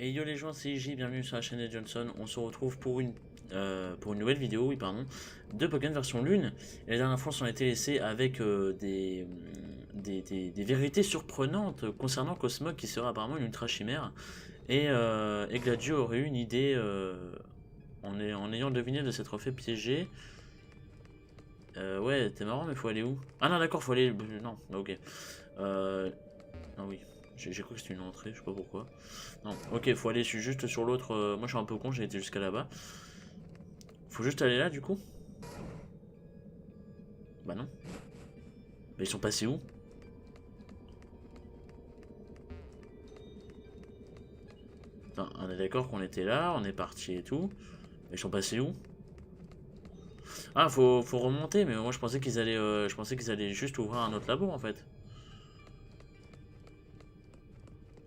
Et yo les gens, c'est IJ, bienvenue sur la chaîne de Johnson. On se retrouve pour une nouvelle vidéo, oui pardon, de Pokémon version Lune. Et la dernière fois on s'en était laissé avec des vérités surprenantes concernant Cosmog qui sera apparemment une ultra chimère. Et Gladio aurait eu une idée en ayant deviné de s'être fait piéger. Ouais, t'es marrant mais faut aller où? Ah non d'accord, faut aller... Non, ok. Non oui, j'ai cru que c'était une entrée, je sais pas pourquoi. Non, ok, faut aller juste sur l'autre. Moi je suis un peu con, j'ai été jusqu'à là-bas. Faut juste aller là du coup? Bah non. Bah ils sont passés où? Attends, on est d'accord qu'on était là, on est parti et tout. Mais ils sont passés où? Ah, faut remonter, mais moi je pensais qu'ils allaient juste ouvrir un autre labo en fait.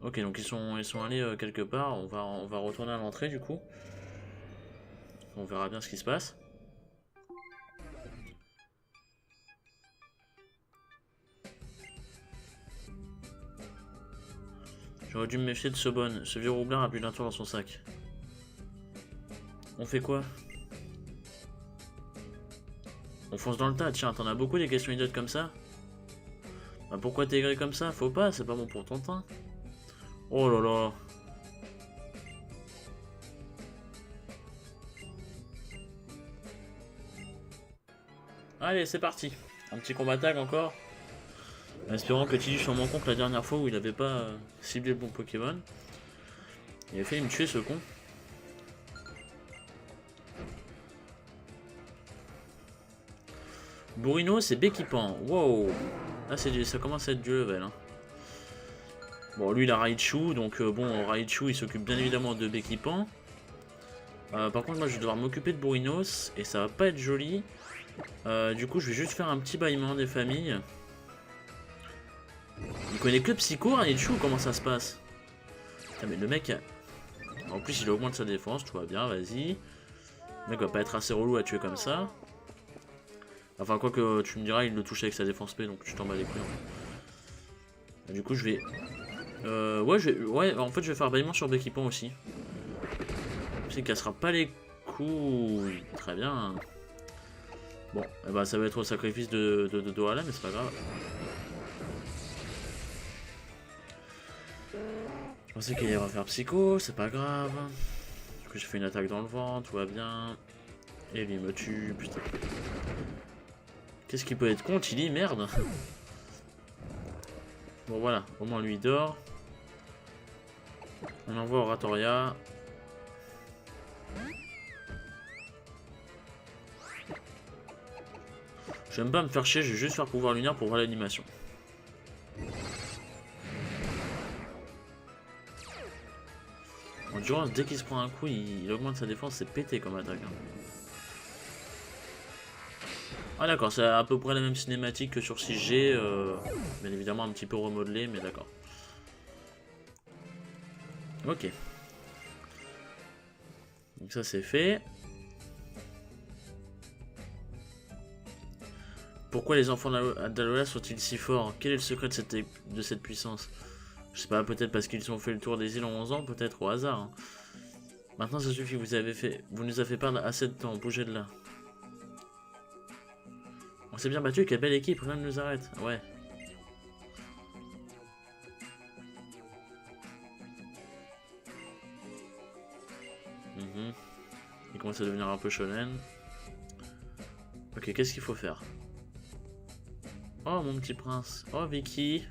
Ok, donc ils sont allés quelque part. On va retourner à l'entrée du coup. On verra bien ce qui se passe. J'aurais dû me méfier de ce bon. Ce vieux roublard a plus d'un tour dans son sac. On fait quoi? On fonce dans le tas, tiens, t'en as beaucoup des questions idiotes comme ça? Bah pourquoi t'es aigri comme ça? Faut pas, c'est pas bon pour ton teint. Oh là là. Allez, c'est parti. Un petit combat tag encore. En espérant que Tidus s'en rend compte la dernière fois où il avait pas ciblé le bon Pokémon. Il a failli me tuer ce con. Bourrino, c'est Béquipan. Wow. Là, ça commence à être du level. Hein. Bon, lui, il a Raichu. Donc, bon, Raichu, il s'occupe bien évidemment de Béquipan. Par contre, moi, je vais devoir m'occuper de Bourrinos. Et ça va pas être joli. Du coup, je vais juste faire un petit bâillement des familles. Il connaît que Psycho, Raichu, comment ça se passe? Putain, mais le mec... En plus, il augmente sa défense, tout va bien, vas-y. Le mec va pas être assez relou à tuer comme ça. Enfin, quoi que tu me diras, il le touche avec sa défense P, donc tu t'en bats les couilles. Du coup, je vais... ouais, en fait, je vais faire bâillement sur Béquipan aussi. Il cassera pas les couilles. Très bien. Bon, eh ben, ça va être au sacrifice de Doala, mais c'est pas grave. Je pensais qu'il allait refaire Psycho, c'est pas grave. Du coup, j'ai fait une attaque dans le vent, tout va bien. Et lui, il me tue, putain. Qu'est-ce qui peut être con, Tilly? Merde. Bon, voilà, au moins lui, il dort. On envoie Oratoria. J'aime pas me faire chier, je vais juste faire pouvoir lunaire pour voir l'animation. Endurance, dès qu'il se prend un coup, il augmente sa défense, c'est pété comme attaque. Hein. Ah d'accord, c'est à peu près la même cinématique que sur 6G, bien évidemment un petit peu remodelé, mais d'accord. Ok. Donc ça c'est fait. Pourquoi les enfants d'Alola sont-ils si forts? Quel est le secret de cette puissance? Je sais pas, peut-être parce qu'ils ont fait le tour des îles en 11 ans, peut-être au hasard. Hein. Maintenant ça suffit, vous nous avez fait perdre assez de temps, bougez de là. On s'est bien battu, quelle belle équipe, rien ne nous arrête. Ouais. Il commence à devenir un peu shonen. Ok, qu'est-ce qu'il faut faire? Oh mon petit prince. Oh Vicky.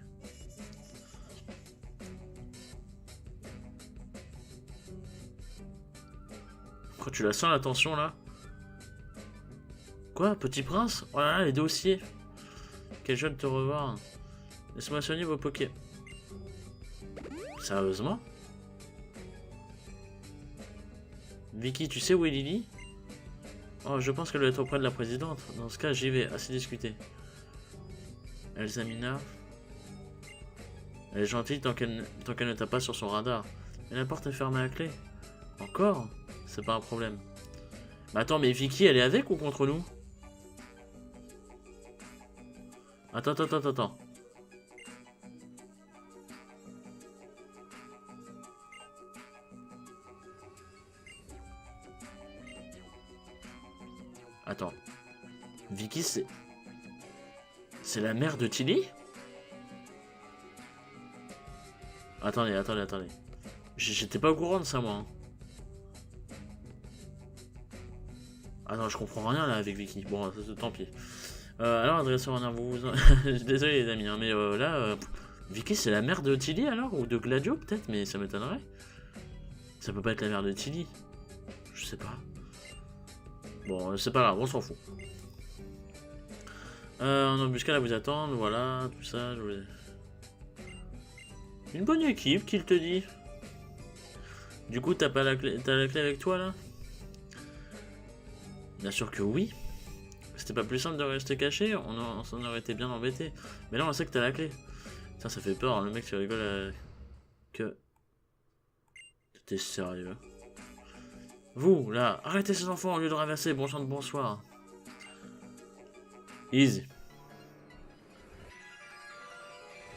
Quoi, tu la sens la tension là? Quoi, petit prince? Oh là là, les dossiers. Quel joie de te revoir. Laisse-moi soigner vos pokés. Sérieusement? Vicky, tu sais où est Lily? Oh, je pense qu'elle doit être auprès de la présidente. Dans ce cas, j'y vais, assez discuté. Elsa Mina. Elle est gentille tant qu'elle ne tape pas sur son radar. Mais la porte est fermée à clé. Encore? C'est pas un problème. Mais attends, mais Vicky, elle est avec ou contre nous? Attends. Attends. Vicky, c'est... C'est la mère de Tilly? Attendez. J'étais pas au courant de ça, moi. Hein. Ah non, je comprends rien là avec Vicky. Bon, tant pis. Alors, adresseur en vous... Désolé les amis, hein, mais là... Vicky, c'est la mère de Tilly alors? Ou de Gladio peut-être? Mais ça m'étonnerait. Ça peut pas être la mère de Tilly. Je sais pas. Bon, c'est pas grave, on s'en fout. En embuscade à vous attendre, voilà, tout ça. Une bonne équipe, qu'il te dit. Du coup, t'as pas la clé, t'as la clé avec toi là? Bien sûr que oui. C'était pas plus simple de rester caché, on s'en aurait été bien embêté. Mais là, on sait que t'as la clé. Putain, ça fait peur, hein, le mec qui rigole que... T'es sérieux? Vous, là, arrêtez ces enfants au lieu de raverser, bon chant de bonsoir. Easy.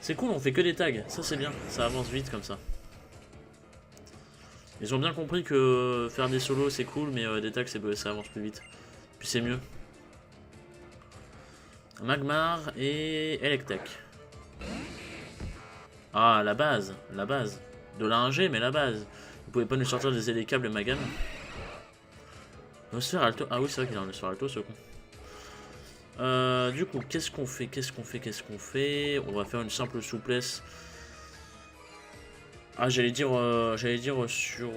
C'est cool, on fait que des tags, ça c'est bien, ça avance vite comme ça. Ils ont bien compris que faire des solos c'est cool, mais des tags ça avance plus vite. Puis c'est mieux. Magmar et Electek. Ah, la base. De l'ingé, mais la base. Vous pouvez pas nous sortir des élécables Magan? Nosphère Alto. Ah oui, c'est vrai qu'il a un Nosphère Alto, ce con. Du coup, qu'est-ce qu'on fait? On va faire une simple souplesse. Ah, j'allais dire sur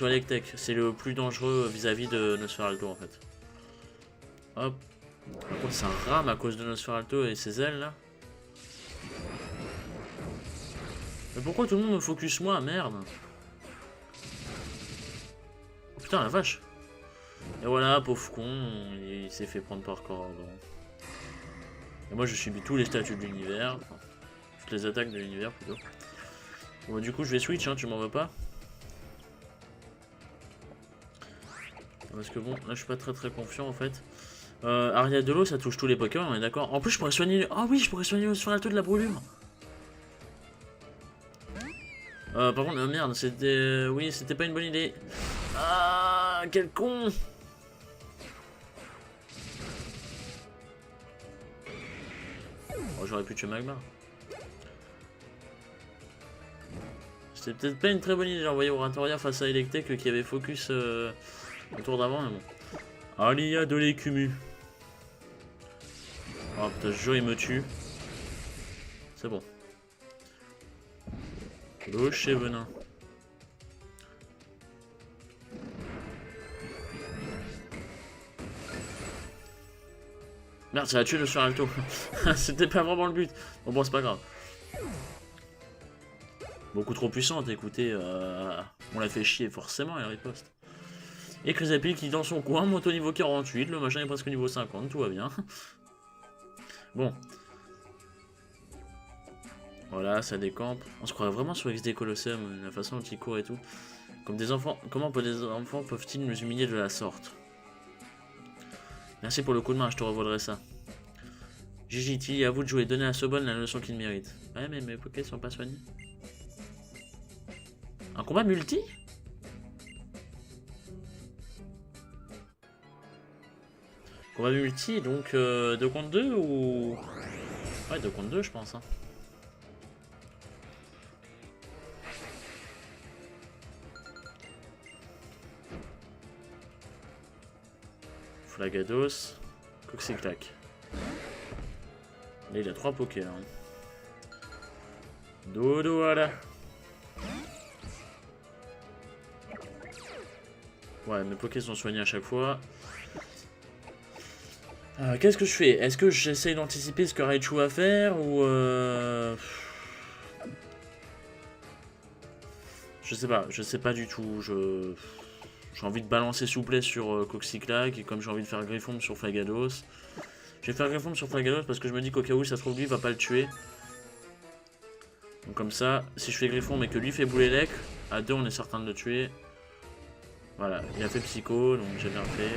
Electek. C'est le plus dangereux vis-à-vis de Nosferalto en fait. Hop. Par contre, c'est un rame à cause de Nosferalto et ses ailes là. Mais pourquoi tout le monde me focus moi? Merde. Oh, putain, la vache. Et voilà, pauvre con, il s'est fait prendre par Corodon. Et moi je subis tous les statuts de l'univers. Enfin, toutes les attaques de l'univers plutôt. Bon, du coup je vais switch, hein, tu m'en veux pas? Parce que bon, là je suis pas très confiant en fait. Aria de l'eau ça touche tous les Pokémon, on est d'accord. En plus je pourrais soigner... Ah oui, je pourrais soigner le Nosferatu de la brûlure. Par contre, merde, c'était... Oui, c'était pas une bonne idée. Ah, quel con! Oh, j'aurais pu tuer Magmar. C'était peut-être pas une très bonne idée d'envoyer Oratoria face à Electek qui avait focus le tour d'avant, mais bon. Alia de l'écumu. Oh putain, je jure, il me tue. C'est bon. Clocher venin. Merde, ça a tué le Nosferatu. C'était pas vraiment le but. Bon, c'est pas grave. Beaucoup trop puissante, écoutez. On l'a fait chier forcément, elle riposte. Et Chrysapil qui dans son coin monte au niveau 48. Le machin est presque au niveau 50, tout va bien. Bon. Voilà, ça décampe. On se croirait vraiment sur XD Colosseum, la façon dont il court et tout. Comme des enfants. Comment des enfants peuvent-ils nous humilier de la sorte? Merci pour le coup de main, je te revaudrai ça. Gigiti, à vous de jouer, donnez à Sobol la leçon qu'il mérite. Ouais, mais mes Poké sont pas soignés. Un combat multi? Combat multi, donc 2 contre 2 ou... Ouais, 2 contre 2 je pense. Hein. Flagados, Coxiclac. Là il a 3 Poké là. Dodo voilà. Ouais, mes Poké sont soignés à chaque fois. Qu'est-ce que je fais? Est-ce que j'essaye d'anticiper ce que Raichu va faire ou je sais pas du tout. J'ai envie de balancer souplesse sur Coxiclac et comme j'ai envie de faire Griffon sur Flagados. Je vais faire Griffon sur Flagados parce que je me dis qu'au cas où ça se trouve lui va pas le tuer. Donc comme ça, si je fais Griffon mais que lui fait Boulélec, à 2 on est certain de le tuer. Voilà, il a fait Psycho, donc j'ai bien fait.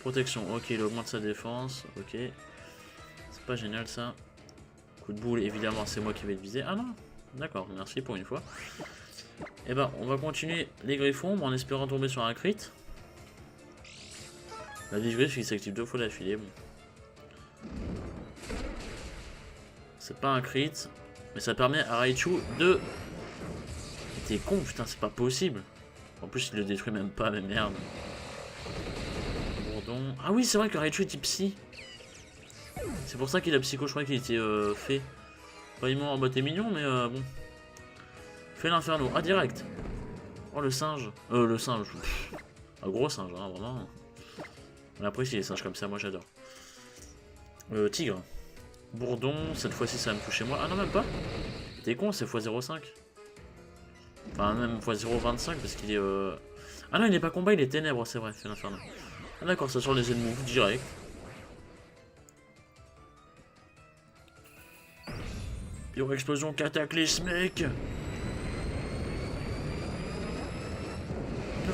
Protection, ok, il augmente sa défense, ok. C'est pas génial ça. Coup de boule, évidemment, c'est moi qui vais le viser. Ah non, d'accord, merci pour une fois. Et ben, on va continuer les griffons en espérant tomber sur un crit. La vive griffe qui s'active 2 fois d'affilée. Bon. C'est pas un crit, mais ça permet à Raichu de... T'es con, putain, c'est pas possible. En plus, il le détruit même pas, mais merde. Bourdon. Ah oui, c'est vrai que Raichu est type psy. C'est pour ça qu'il a psycho, je crois qu'il était fait. Pas immense en mode t'es mignon, mais bon. Fais l'inferno. Ah, direct. Oh, le singe. Le singe. Pff. Un gros singe, hein, vraiment. On apprécie les singes comme ça, moi j'adore. Tigre. Bourdon, cette fois-ci ça va me toucher moi. Ah non, même pas. T'es con, c'est x0,5. Enfin, même x0,25 parce qu'il est. Ah non, il n'est pas combat, il est ténèbres, c'est vrai, fait l'inferno. Ah d'accord, ça sort les ennemis direct. Pyro explosion cataclysmique.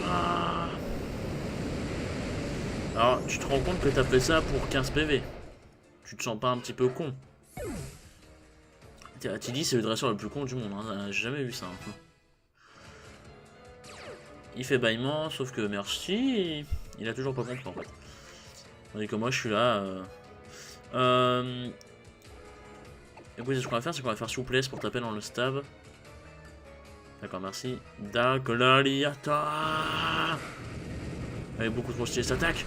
Ah. Alors, tu te rends compte que t'as fait ça pour 15 PV. Tu te sens pas un petit peu con? Tilly, c'est le dresseur le plus con du monde, hein. J'ai jamais vu ça. Hein. Il fait bâillement, sauf que merci, il a toujours pas compris en fait. Tandis que moi je suis là. Écoutez, ce qu'on va faire, c'est qu'on va faire souplesse pour taper dans le stab. D'accord, merci. Dakolaliata. Elle est beaucoup trop stylée cette attaque.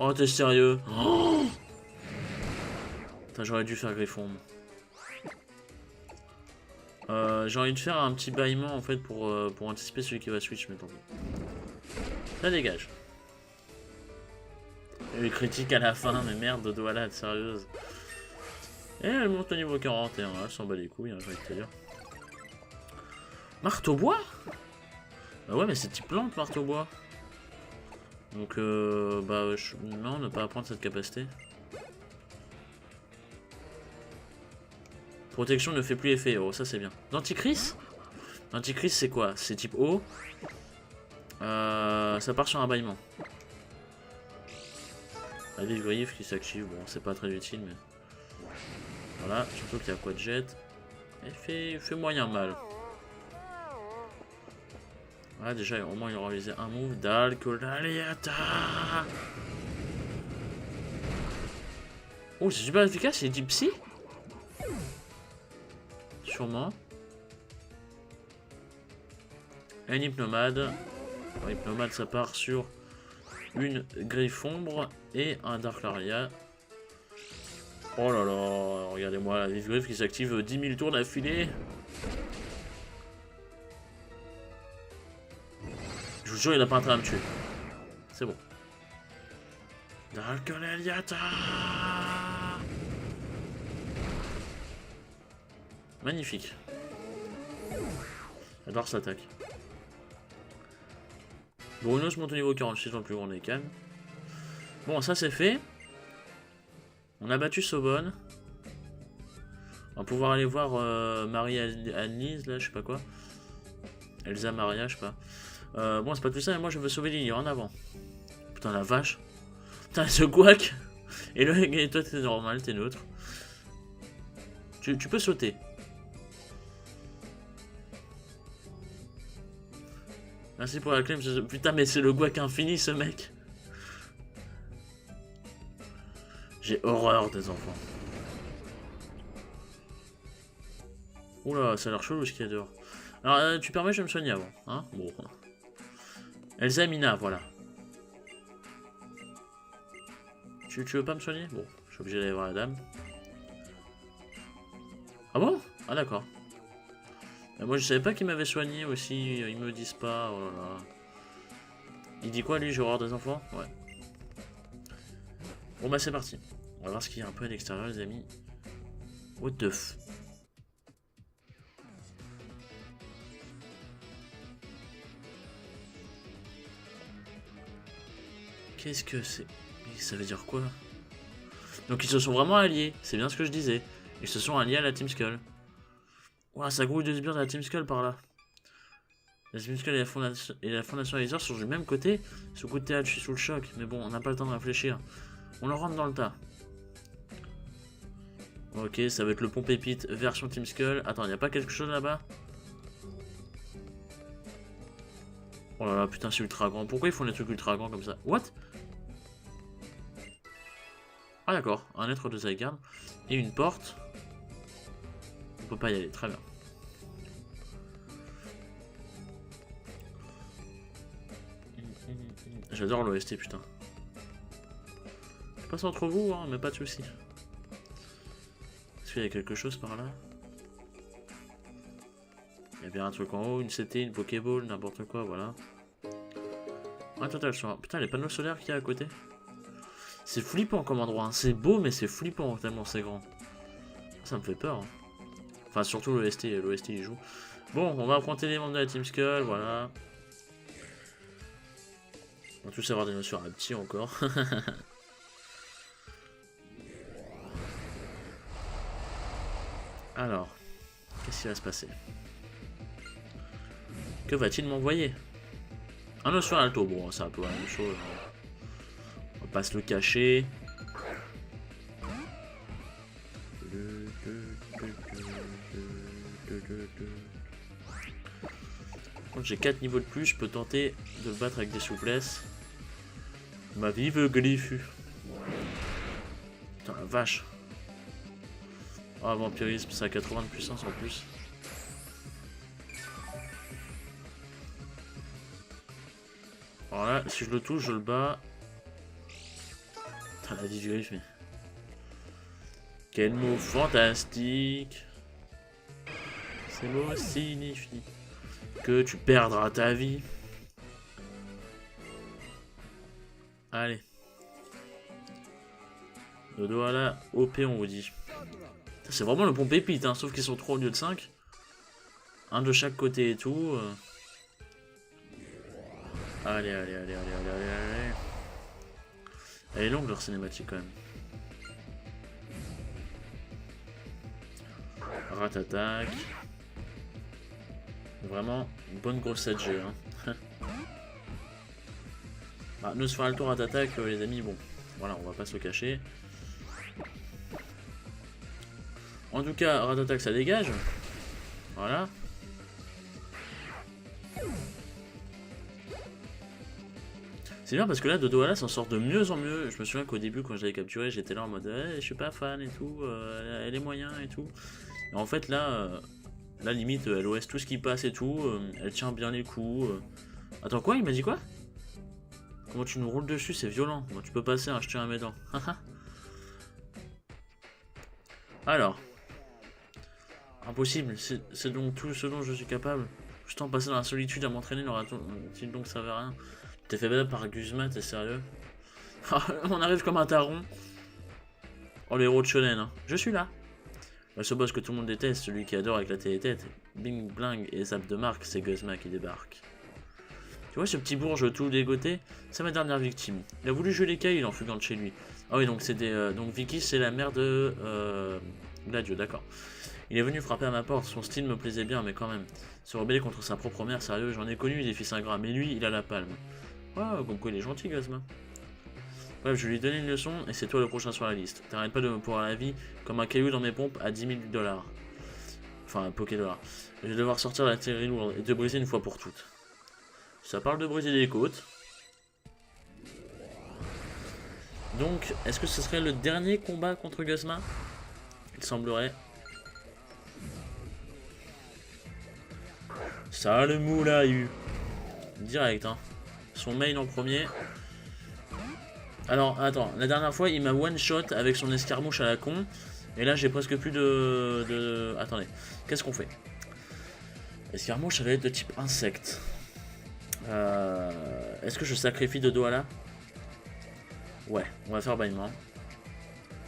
Oh, t'es sérieux? Oh, j'aurais dû faire griffon. J'ai envie de faire un petit bâillement en fait pour anticiper celui qui va switch, mais tant pis. Ça dégage. Et le critique à la fin, mais merde, de voilà, sérieuse. Et elle monte au niveau 41, elle s'en bat les couilles, hein, j'ai envie de te dire. Marteau bois? Bah ouais, mais c'est type plante, marteau bois. Donc, bah, non, ne pas apprendre cette capacité. Protection ne fait plus effet, oh ça c'est bien. Denticris? Denticris c'est quoi? C'est type eau. Ça part sur un bâillement. La vive griffe qui s'active, bon c'est pas très utile mais... Voilà, surtout qu'il y a quoi de jet. Elle fait moyen mal. Voilà, déjà au moins il aura réalisé un move. Dalkolaliata. Oh c'est super efficace, c'est type psy. Sûrement. Un hypnomade. Un hypnomade ça part sur une griffombre et un Dark Laria. Oh là là, regardez-moi la vive griffe qui s'active 10 000 tours d'affilée. Je vous jure, il n'a pas intérêt à me tuer. C'est bon. Dark Laria. Magnifique. J'adore cette attaque. Bruno se monte au niveau 46 dans le plus grand des calmes. Bon, ça c'est fait. On a battu Sobonne. On va pouvoir aller voir Marie-Annelise, là, je sais pas quoi. Elsa Maria, je sais pas. Bon, c'est pas tout ça, mais moi je veux sauver Lily, en avant. Putain, la vache. Putain, ce guac. Et toi, t'es normal, t'es neutre. Tu peux sauter. Merci pour la clé, putain, mais c'est le guac infini, ce mec. J'ai horreur des enfants. Oula, ça a l'air chelou ce qu'il y a dehors. Alors, tu permets, je vais me soigner avant. Hein, bon. Elsa Mina, voilà. Tu veux pas me soigner? Bon, je suis obligé d'aller voir la dame. Ah bon? Ah d'accord. Moi je savais pas qu'il m'avait soigné aussi, ils me disent pas, oh là là. Il dit quoi lui, j'ai horreur des enfants? Ouais. Bon bah c'est parti. On va voir ce qu'il y a un peu à l'extérieur les amis. What the f... Qu'est-ce que c'est? Ça veut dire quoi? Donc ils se sont vraiment alliés, c'est bien ce que je disais. Ils se sont alliés à la Team Skull. Ouah, ça grouille de sbires de la Team Skull par là. La Team Skull et la Fondation Laser sont du même côté. Ce coup de théâtre, je suis sous le choc. Mais bon, on n'a pas le temps de réfléchir. On leur rentre dans le tas. Ok, ça va être le pont pépite version Team Skull. Attends, il n'y a pas quelque chose là-bas? Oh là là, putain, c'est ultra grand. Pourquoi ils font des trucs ultra grands comme ça? What? Ah d'accord, un être de Zygarde. Et une porte. On peut pas y aller, très bien. J'adore l'OST, putain. Je passe entre vous, hein, mais pas de soucis. Est-ce qu'il y a quelque chose par là? Il y a bien un truc en haut, une CT, une Pokéball, n'importe quoi, voilà. Ah, total, putain, les panneaux solaires qu'il y a à côté. C'est flippant comme endroit, hein. C'est beau, mais c'est flippant tellement c'est grand. Ça me fait peur. Hein. Enfin, surtout l'OST il joue. Bon, on va affronter les membres de la Team Skull, voilà. On va tous avoir des notions à petit encore. Alors, qu'est-ce qui va se passer? Que va-t-il m'envoyer? Un notion alto, bon, c'est un peu la même chose. On va pas se le cacher. Quand j'ai 4 niveaux de plus, je peux tenter de le battre avec des souplesses. Ma vive Gliffu. Putain la vache. Ah, vampirisme, ça a 80 de puissance en plus. Alors là, si je le touche, je le bats. Putain la vie du griffe, mais... Quel mot fantastique. Ces mots signifient que tu perdras ta vie. Allez. Dodo à la OP, on vous dit. C'est vraiment le bon pépite, hein, sauf qu'ils sont 3 au lieu de 5. Un de chaque côté et tout. Allez, allez, allez, allez, allez, allez, allez. Elle est longue leur cinématique quand même. Rat-attaque. Vraiment, une bonne grosse 7G. Hein. Bah, nous se faire le tour rat-attaque, les amis, bon. Voilà, on va pas se le cacher. En tout cas, rat-attaque ça dégage. Voilà. C'est bien parce que là, Dodo Ala s'en sort de mieux en mieux. Je me souviens qu'au début, quand je l'avais capturé, j'étais là en mode je suis pas fan et tout, elle est moyen et tout. Et en fait, là, limite, elle OS tout ce qui passe et tout, elle tient bien les coups. Attends, quoi? Il m'a dit quoi? Comment tu nous roules dessus? C'est violent. Bon, tu peux passer, hein, je tiens à mes dents. Alors. Impossible, c'est donc tout ce dont je suis capable. Juste en passant dans la solitude à m'entraîner n'aura-t-il donc servi à rien? T'es fait battre par Guzma, t'es sérieux? On arrive comme un taron. Oh les héros de shonen, hein. Je suis là. Ce boss que tout le monde déteste, celui qui adore éclater les têtes, bing bling et zap de marque, c'est Guzma qui débarque. Tu vois ce petit bourge tout dégoté? C'est ma dernière victime. Il a voulu jouer les cailles en fugant de chez lui. Ah oui, donc c'est des... donc Vicky c'est la mère de... Gladio, d'accord. Il est venu frapper à ma porte, son style me plaisait bien, mais quand même. Se rebeller contre sa propre mère, sérieux, j'en ai connu des fils ingrats, mais lui, il a la palme. Oh, comme quoi il est gentil, Guzma. Bref, je lui ai donné une leçon, et c'est toi le prochain sur la liste. T'arrêtes pas de me pourrir la vie, comme un caillou dans mes pompes à 10 000 $. Enfin, Poké-dollars. Je vais devoir sortir la théorie lourde, et te briser une fois pour toutes. Ça parle de briser des côtes. Donc, est-ce que ce serait le dernier combat contre Guzma? Il semblerait. Ça le moula eu. Direct, hein. Son main en premier. Alors, attends, la dernière fois, il m'a one-shot avec son escarmouche à la con. Et là, j'ai presque plus de... Attendez, qu'est-ce qu'on fait? Escarmouche, ça va être de type insecte. Est-ce que je sacrifie Dodo Ala? Ouais, on va faire bâillement.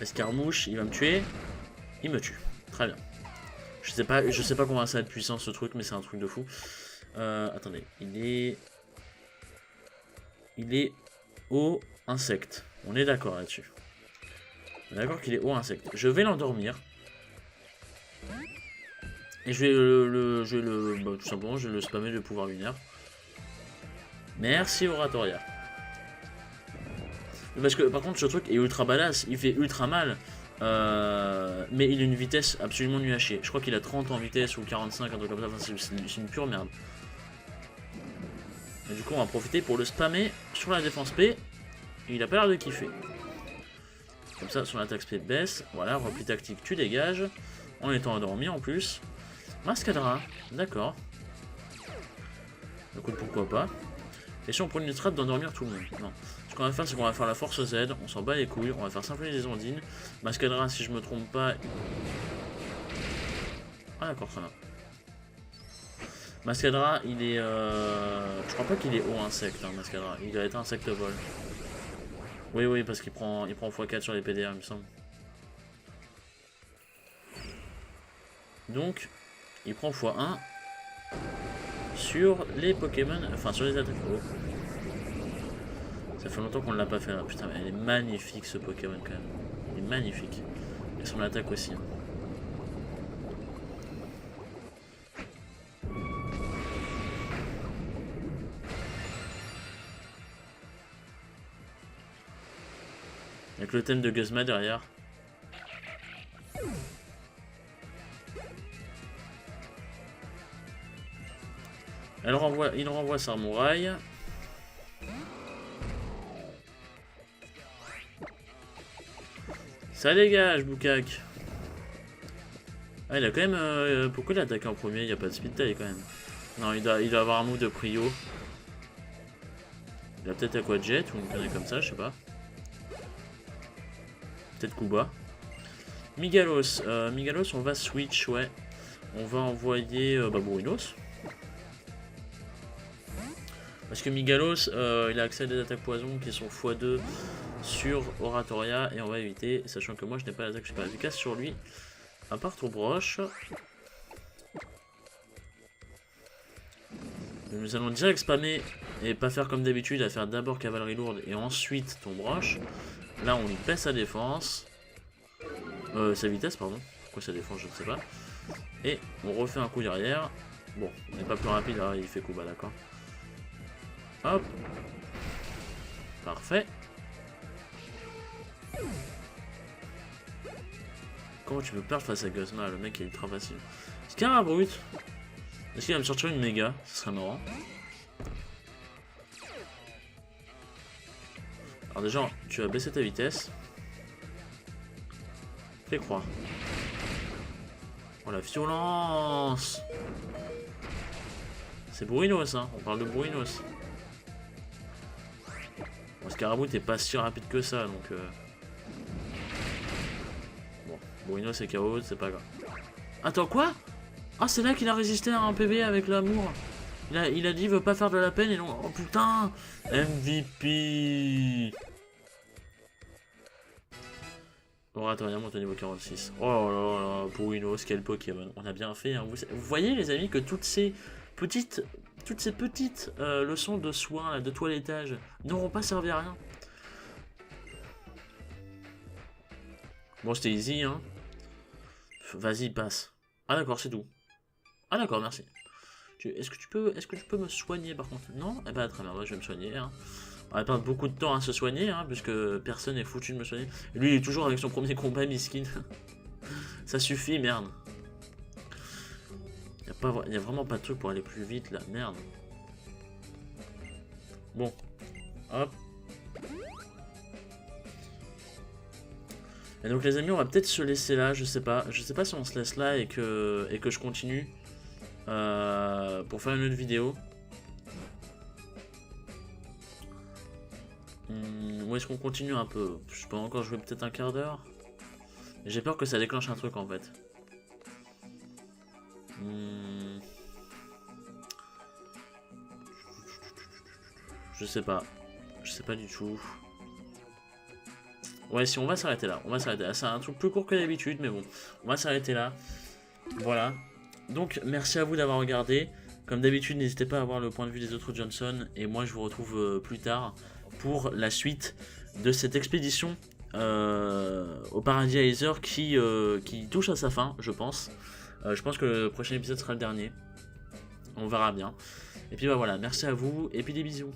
Escarmouche, il va me tuer. Il me tue. Très bien. Je sais pas combien ça a de puissance ce truc, mais c'est un truc de fou. Attendez, il est haut insecte. On est d'accord là-dessus. On est d'accord qu'il est haut insecte. Je vais l'endormir. Et je vais tout simplement, je vais le spammer de pouvoir lunaire. Merci Oratoria. Parce que par contre ce truc est ultra badass, il fait ultra mal. Mais il a une vitesse absolument nulle à chier. Je crois qu'il a 30 en vitesse ou 45, un truc comme ça, enfin, c'est une pure merde. Et du coup, on va profiter pour le spammer sur la défense P. Et il a pas l'air de kiffer. Comme ça, son attaque speed baisse. Voilà, repli tactique, tu dégages. En étant endormi en plus. Mascadra, d'accord. Écoute, pourquoi pas. Et si on prend une strat d'endormir tout le monde? Non. Ce qu'on va faire, c'est qu'on va faire la force Z. On s'en bat les couilles. On va faire simplement les ondines. Mascadra, si je me trompe pas. Ah, d'accord, très bien. Mascadra, il est. Je crois pas qu'il est haut insecte, hein, Mascadra. Il doit être insecte vol. Oui, oui, parce qu'il prend x4 sur les PDR, il me semble. Donc, il prend x1 sur les Pokémon, enfin sur les attaques. Oh. Ça fait longtemps qu'on ne l'a pas fait là. Putain, mais elle est magnifique ce Pokémon quand même. Il est magnifique. Et son attaque aussi. Avec le thème de Guzma derrière. Il renvoie Samouraï. Ça dégage, Bukak. Ah, il a quand même... pourquoi il a attaqué en premier? Il n'y a pas de speed tail quand même. Non, il doit avoir un move de prio. Il a peut-être à quoi jet ou une connerie comme ça, je sais pas. Peut-être Kuba. Migalos. Migalos, on va switch, ouais. On va envoyer Bourinos. Parce que Migalos, il a accès à des attaques poison qui sont x2 sur Oratoria. Et on va éviter, sachant que moi je n'ai pas l'attaque super efficace sur lui. À part ton broche. Nous allons direct spammer et pas faire comme d'habitude, à faire d'abord cavalerie lourde et ensuite ton broche. Là on lui baisse sa défense. Sa vitesse, pardon. Pourquoi sa défense, je ne sais pas. Et on refait un coup derrière. Bon, on n'est pas plus rapide, là, il fait coup bas, d'accord. Hop. Parfait. Comment tu peux perdre face à Guzma? Le mec est ultra facile. Scarabrut. Est-ce qu'il va me sortir une méga? Ce serait marrant. Alors déjà, tu vas baisser ta vitesse. Fais croire. Oh la violence! C'est Bourinos, hein, on parle de Bourinos. Bon, Scarabout est pas si rapide que ça, donc... Bon, Bourinos et KO, c'est pas grave. Attends, quoi? Ah, c'est là qu'il a résisté à un PV avec l'amour. Il a dit, il veut pas faire de la peine, et non... Oh putain! MVP! Oratoria monte au niveau 46. Oh là là, Bourinos, quel Pokémon. On a bien fait, hein. Vous voyez les amis que toutes ces petites leçons de soins, là, de toilettage, n'auront pas servi à rien. Bon, c'était easy, hein. Vas-y, passe. Ah d'accord, c'est tout. Ah d'accord, merci. Est-ce que tu peux me soigner par contre? Non? Eh ben très bien, moi je vais me soigner, hein. On va perdre beaucoup de temps à se soigner, hein, puisque personne n'est foutu de me soigner. Lui, il est toujours avec son premier combat, miskin. Ça suffit, merde. Il y a vraiment pas de truc pour aller plus vite, là, merde. Bon. Hop. Et donc les amis, on va peut-être se laisser là, je sais pas. Je sais pas si on se laisse là et que je continue pour faire une autre vidéo. Ou est-ce qu'on continue un peu? Je peux encore jouer peut-être un quart d'heure. J'ai peur que ça déclenche un truc en fait. Je sais pas. Je sais pas du tout. Ouais, si on va s'arrêter là. On va s'arrêter là. C'est un truc plus court que d'habitude, mais bon. On va s'arrêter là. Voilà. Donc, merci à vous d'avoir regardé. Comme d'habitude, n'hésitez pas à voir le point de vue des autres Johnson. Et moi, je vous retrouve plus tard pour la suite de cette expédition au Paradis Aether qui touche à sa fin, je pense. Je pense que le prochain épisode sera le dernier. On verra bien. Et puis bah, voilà, merci à vous et puis des bisous.